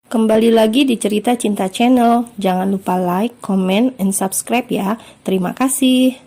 Kembali lagi di Cerita Cinta Channel. Jangan lupa like, comment, and subscribe ya. Terima kasih.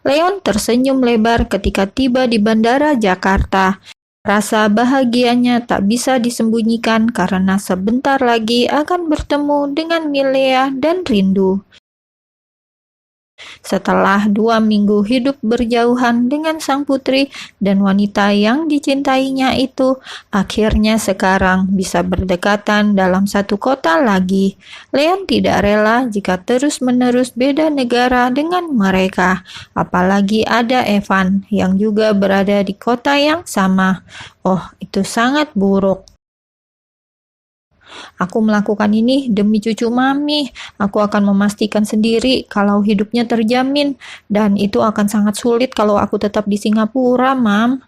Leon tersenyum lebar ketika tiba di Bandara Jakarta. Rasa bahagianya tak bisa disembunyikan karena sebentar lagi akan bertemu dengan Milea dan Rindu. Setelah 2 minggu hidup berjauhan dengan sang putri dan wanita yang dicintainya itu, akhirnya sekarang bisa berdekatan dalam satu kota lagi. Leon tidak rela jika terus-menerus beda negara dengan mereka, apalagi ada Evan yang juga berada di kota yang sama. Oh, itu sangat buruk. Aku melakukan ini demi cucu mami. Aku akan memastikan sendiri kalau hidupnya terjamin. Dan itu akan sangat sulit kalau aku tetap di Singapura, Mam.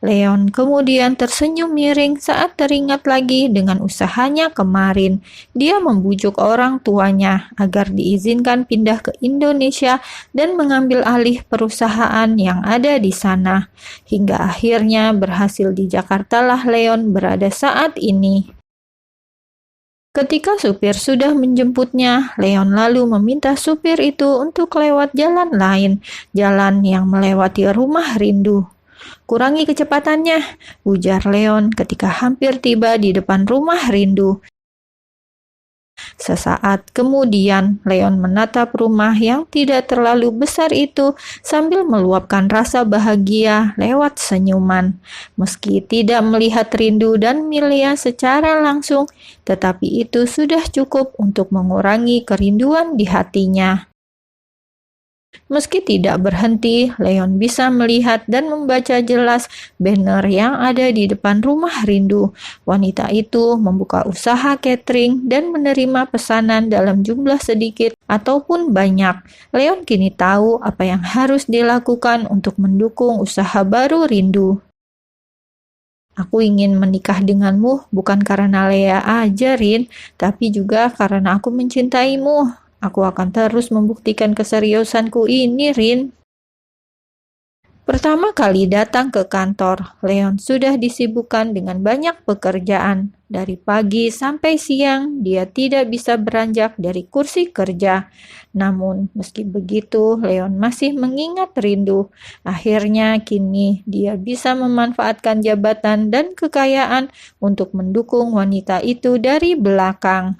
Leon kemudian tersenyum miring saat teringat lagi dengan usahanya kemarin. Dia membujuk orang tuanya agar diizinkan pindah ke Indonesia dan mengambil alih perusahaan yang ada di sana. Hingga akhirnya berhasil di Jakarta lah Leon berada saat ini. Ketika supir sudah menjemputnya, Leon lalu meminta supir itu untuk lewat jalan lain, jalan yang melewati rumah Rindu. Kurangi kecepatannya, ujar Leon ketika hampir tiba di depan rumah Rindu. Sesaat kemudian, Leon menatap rumah yang tidak terlalu besar itu sambil meluapkan rasa bahagia lewat senyuman. Meski tidak melihat Rindu dan Milea secara langsung, tetapi itu sudah cukup untuk mengurangi kerinduan di hatinya. Meski tidak berhenti, Leon bisa melihat dan membaca jelas banner yang ada di depan rumah Rindu. Wanita itu membuka usaha catering dan menerima pesanan dalam jumlah sedikit ataupun banyak. Leon kini tahu apa yang harus dilakukan untuk mendukung usaha baru Rindu. Aku ingin menikah denganmu bukan karena Lea aja, Rin, tapi juga karena aku mencintaimu. Aku akan terus membuktikan keseriusanku ini, Rin. Pertama kali datang ke kantor, Leon sudah disibukkan dengan banyak pekerjaan. Dari pagi sampai siang, dia tidak bisa beranjak dari kursi kerja. Namun, meski begitu, Leon masih mengingat Rindu. Akhirnya, kini dia bisa memanfaatkan jabatan dan kekayaan untuk mendukung wanita itu dari belakang.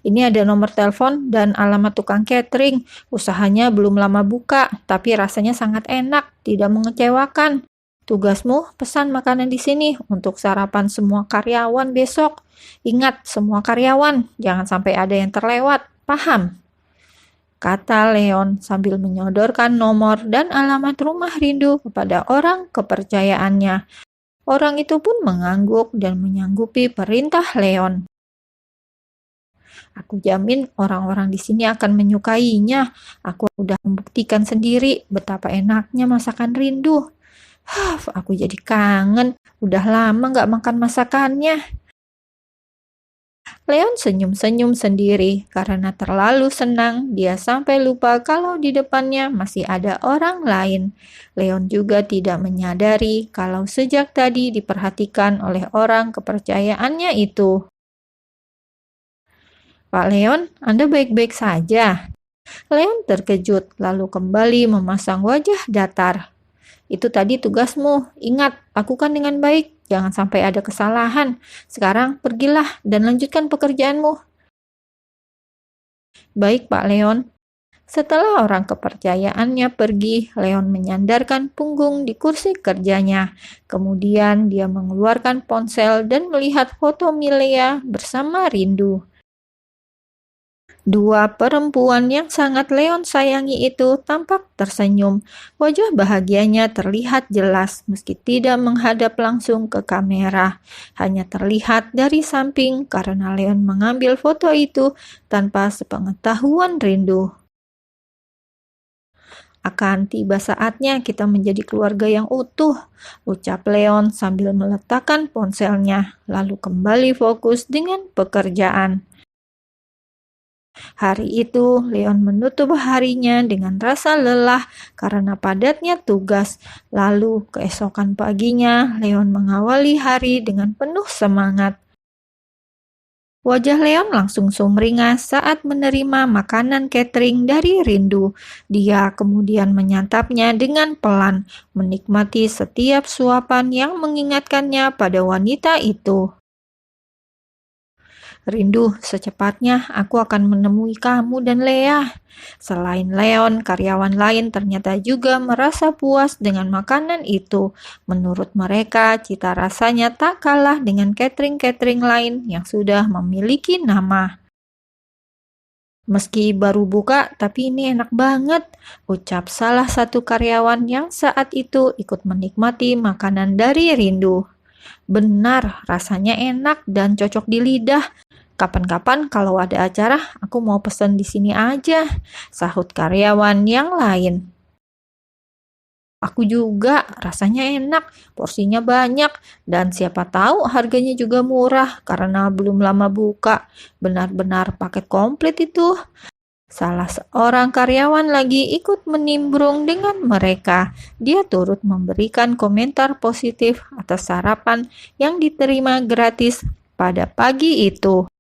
Ini ada nomor telepon dan alamat tukang catering. Usahanya belum lama buka, tapi rasanya sangat enak, tidak mengecewakan. Tugasmu pesan makanan di sini untuk sarapan semua karyawan besok. Ingat, semua karyawan, jangan sampai ada yang terlewat. Paham? Kata Leon sambil menyodorkan nomor dan alamat rumah Rindu kepada orang kepercayaannya. Orang itu pun mengangguk dan menyanggupi perintah Leon. Aku jamin orang-orang di sini akan menyukainya. Aku udah membuktikan sendiri betapa enaknya masakan Rindu. Aku jadi kangen. Udah lama gak makan masakannya. Leon senyum-senyum sendiri karena terlalu senang dia sampai lupa kalau di depannya masih ada orang lain. Leon juga tidak menyadari kalau sejak tadi diperhatikan oleh orang kepercayaannya itu. Pak Leon, Anda baik-baik saja? Leon terkejut, lalu kembali memasang wajah datar. Itu tadi tugasmu. Ingat, lakukan dengan baik. Jangan sampai ada kesalahan. Sekarang pergilah dan lanjutkan pekerjaanmu. Baik, Pak Leon. Setelah orang kepercayaannya pergi, Leon menyandarkan punggung di kursi kerjanya. Kemudian dia mengeluarkan ponsel dan melihat foto Milea bersama Rindu. Dua perempuan yang sangat Leon sayangi itu tampak tersenyum. Wajah bahagianya terlihat jelas meski tidak menghadap langsung ke kamera. Hanya terlihat dari samping karena Leon mengambil foto itu tanpa sepengetahuan Rindu. Akan tiba saatnya kita menjadi keluarga yang utuh, ucap Leon sambil meletakkan ponselnya, lalu kembali fokus dengan pekerjaan. Hari itu, Leon menutup harinya dengan rasa lelah karena padatnya tugas. Lalu, keesokan paginya, Leon mengawali hari dengan penuh semangat. Wajah Leon langsung sumringah saat menerima makanan catering dari Rindu. Dia kemudian menyantapnya dengan pelan, menikmati setiap suapan yang mengingatkannya pada wanita itu. Rindu, secepatnya aku akan menemui kamu dan Lea. Selain Leon, karyawan lain ternyata juga merasa puas dengan makanan itu. Menurut mereka, cita rasanya tak kalah dengan catering-catering lain yang sudah memiliki nama. Meski baru buka, tapi ini enak banget, ucap salah satu karyawan yang saat itu ikut menikmati makanan dari Rindu. Benar, rasanya enak dan cocok di lidah. Kapan-kapan kalau ada acara, aku mau pesan di sini aja, sahut karyawan yang lain. Aku juga, rasanya enak, porsinya banyak, dan siapa tahu harganya juga murah karena belum lama buka. Benar-benar paket komplit itu. Salah seorang karyawan lagi ikut menimbrung dengan mereka. Dia turut memberikan komentar positif atas sarapan yang diterima gratis pada pagi itu.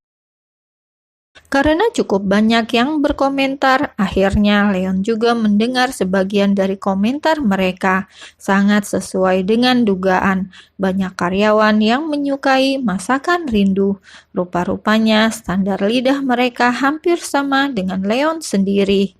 Karena cukup banyak yang berkomentar, akhirnya Leon juga mendengar sebagian dari komentar mereka. Sangat sesuai dengan dugaan. Banyak karyawan yang menyukai masakan Rindu. Rupa-rupanya standar lidah mereka hampir sama dengan Leon sendiri.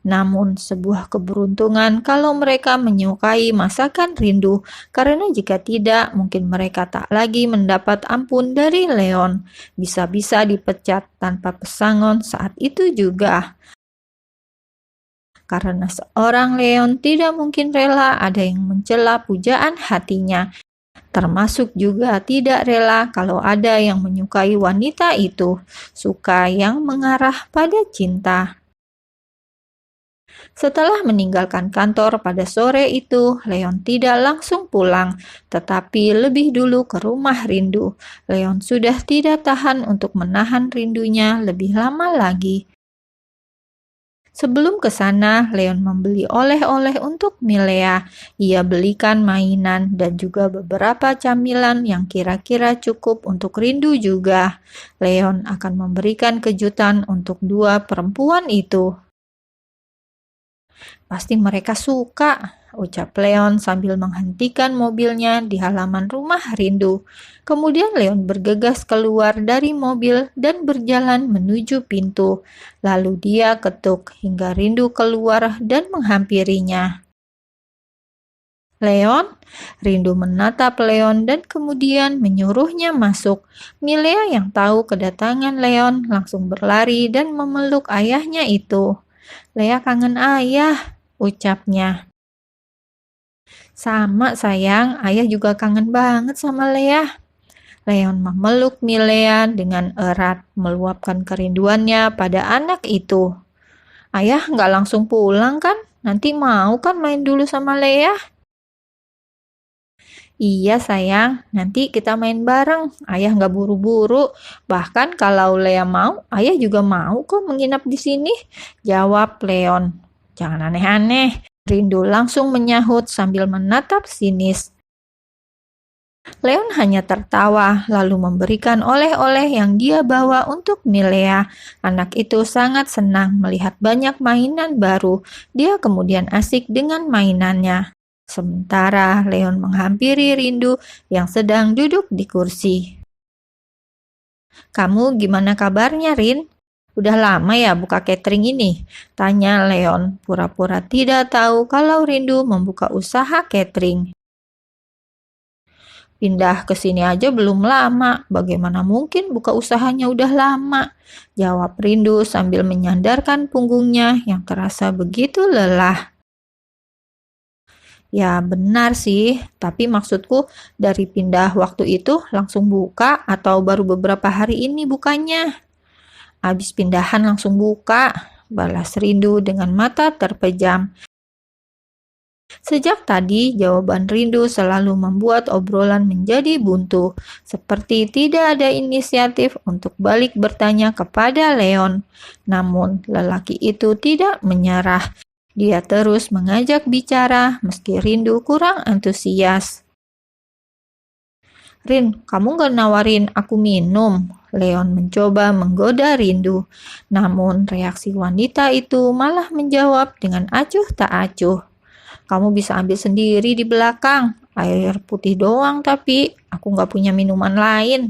Namun, sebuah keberuntungan kalau mereka menyukai masakan Rindu, karena jika tidak, mungkin mereka tak lagi mendapat ampun dari Leon. Bisa-bisa dipecat tanpa pesangon saat itu juga. Karena seorang Leon tidak mungkin rela ada yang mencela pujaan hatinya. Termasuk juga tidak rela kalau ada yang menyukai wanita itu, suka yang mengarah pada cinta. Setelah meninggalkan kantor pada sore itu, Leon tidak langsung pulang, tetapi lebih dulu ke rumah Rindu. Leon sudah tidak tahan untuk menahan rindunya lebih lama lagi. Sebelum ke sana, Leon membeli oleh-oleh untuk Milea. Ia belikan mainan dan juga beberapa camilan yang kira-kira cukup untuk Rindu juga. Leon akan memberikan kejutan untuk dua perempuan itu. Pasti mereka suka, ucap Leon sambil menghentikan mobilnya di halaman rumah Rindu. Kemudian Leon bergegas keluar dari mobil dan berjalan menuju pintu. Lalu dia ketuk hingga Rindu keluar dan menghampirinya. Leon, Rindu menatap Leon dan kemudian menyuruhnya masuk. Milea yang tahu kedatangan Leon langsung berlari dan memeluk ayahnya itu. Lea kangen ayah, ucapnya. Sama sayang, ayah juga kangen banget sama Lea. Leon memeluk Milea dengan erat, meluapkan kerinduannya pada anak itu. Ayah nggak langsung pulang kan? Nanti mau kan main dulu sama Lea? Iya sayang, nanti kita main bareng. Ayah nggak buru-buru. Bahkan kalau Lea mau, ayah juga mau kok menginap di sini. Jawab Leon. Jangan aneh-aneh. Rindu langsung menyahut sambil menatap sinis. Leon hanya tertawa lalu memberikan oleh-oleh yang dia bawa untuk Milea. Anak itu sangat senang melihat banyak mainan baru. Dia kemudian asik dengan mainannya. Sementara Leon menghampiri Rindu yang sedang duduk di kursi. Kamu gimana kabarnya, Rin? Udah lama ya buka catering ini? Tanya Leon, pura-pura tidak tahu kalau Rindu membuka usaha catering. Pindah ke sini aja belum lama, bagaimana mungkin buka usahanya udah lama? Jawab Rindu sambil menyandarkan punggungnya yang terasa begitu lelah. Ya benar sih, tapi maksudku dari pindah waktu itu langsung buka atau baru beberapa hari ini bukanya? Habis pindahan langsung buka, balas Rindu dengan mata terpejam. Sejak tadi, jawaban rindu selalu membuat obrolan menjadi buntu, seperti tidak ada inisiatif untuk balik bertanya kepada Leon. Namun, lelaki itu tidak menyerah. Dia terus mengajak bicara meski rindu kurang antusias. Rin, kamu gak nawarin aku minum? Leon mencoba menggoda rindu. Namun, reaksi wanita itu malah menjawab dengan acuh tak acuh. Kamu bisa ambil sendiri di belakang. Air putih doang tapi aku gak punya minuman lain.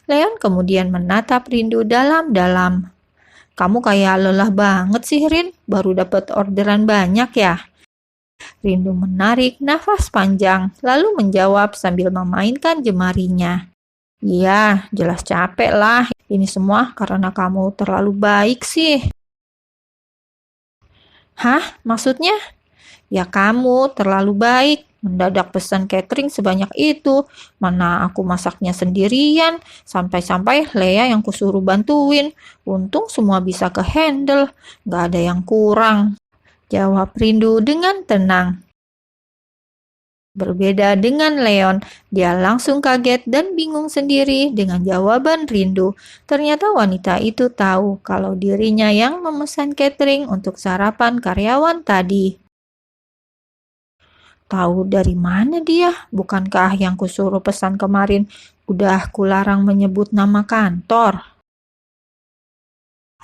Leon kemudian menatap Rindu dalam-dalam. Kamu kayak lelah banget sih, Rin. Baru dapat orderan banyak ya? Rindu menarik nafas panjang, lalu menjawab sambil memainkan jemarinya. Iya, jelas capek lah. Ini semua karena kamu terlalu baik sih. Hah? Maksudnya? Ya kamu terlalu baik. Mendadak pesan catering sebanyak itu. Mana aku masaknya sendirian. Sampai-sampai Lea yang kusuruh bantuin. Untung semua bisa ke-handle. Gak ada yang kurang. Jawab Rindu dengan tenang. Berbeda dengan Leon, dia langsung kaget dan bingung sendiri dengan jawaban Rindu. Ternyata wanita itu tahu kalau dirinya yang memesan catering untuk sarapan karyawan tadi. Tahu dari mana dia? Bukankah yang kusuruh pesan kemarin udah kularang menyebut nama kantor?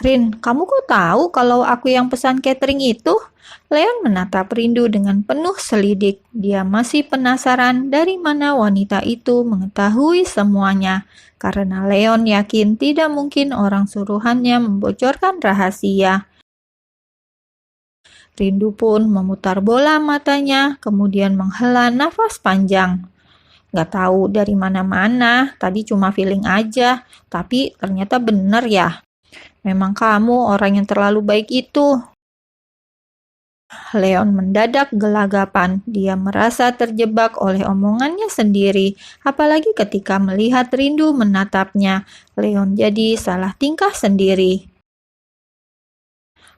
Rin, kamu kok tahu kalau aku yang pesan catering itu? Leon menatap Rindu dengan penuh selidik. Dia masih penasaran dari mana wanita itu mengetahui semuanya. Karena Leon yakin tidak mungkin orang suruhannya membocorkan rahasia. Rindu pun memutar bola matanya, kemudian menghela nafas panjang. Gak tahu dari mana-mana, tadi cuma feeling aja. Tapi ternyata bener ya. Memang kamu orang yang terlalu baik itu. Leon mendadak gelagapan. Dia merasa terjebak oleh omongannya sendiri. Apalagi ketika melihat Rindu menatapnya. Leon jadi salah tingkah sendiri.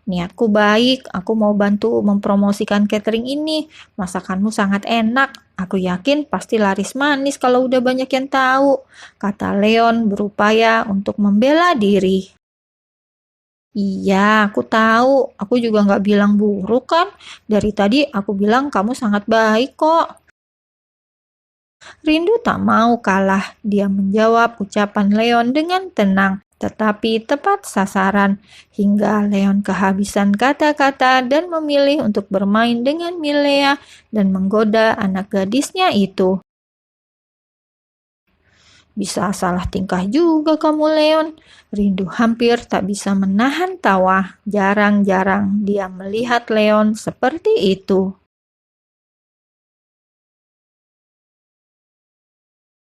Niatku baik, aku mau bantu mempromosikan catering ini. Masakanmu sangat enak. Aku yakin pasti laris manis kalau udah banyak yang tahu. Kata Leon berupaya untuk membela diri. Iya, aku tahu. Aku juga nggak bilang buruk kan. Dari tadi aku bilang kamu sangat baik kok. Rindu tak mau kalah. Dia menjawab ucapan Leon dengan tenang, tetapi tepat sasaran. Hingga Leon kehabisan kata-kata dan memilih untuk bermain dengan Milea dan menggoda anak gadisnya itu. Bisa salah tingkah juga kamu, Leon. Rindu hampir tak bisa menahan tawa. Jarang-jarang dia melihat Leon seperti itu.